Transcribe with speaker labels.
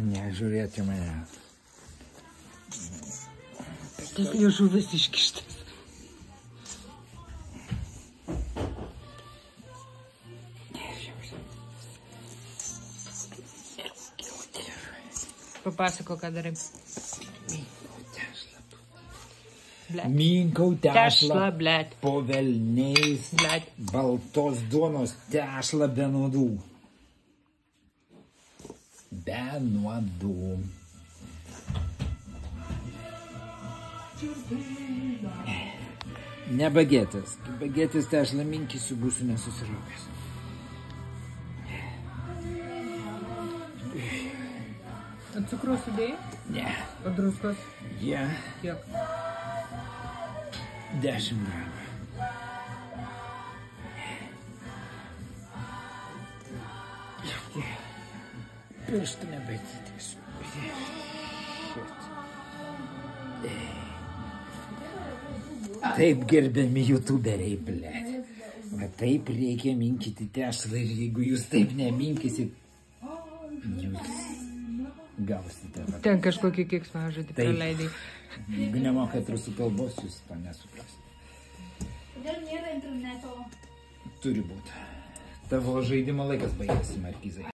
Speaker 1: Nežiūrėti mane.
Speaker 2: Tas liežuvis iškištas. Papasako, ką darai.
Speaker 1: Minkau tešlą,
Speaker 2: blet.
Speaker 1: po velniais,
Speaker 2: Blet.
Speaker 1: baltos duonos tešlą be nuodų. Be nuodų. Ne bagetas. Kai bagetas tešlą minkysiu, būsiu nesusiraukęs.
Speaker 2: O cukraus sudėjai?
Speaker 1: Ne.
Speaker 2: O druskos?
Speaker 1: Jie
Speaker 2: Kiek?
Speaker 1: 10 gramų. Pirštų nebaidytis. Taip, gerbiami youtuberiai, blėt. Va taip reikia minkyti tešlą ir jeigu jūs taip neminkysit, jūs gausite.
Speaker 2: Ten kažkokį keiksmažodį praleidai.
Speaker 1: Jeigu nemokat rusų kalbos, jūs to nesuprasite.
Speaker 3: Kodėl nėra interneto?
Speaker 1: Turi būti. Tavo žaidimo laikas baigėsi, Markizai.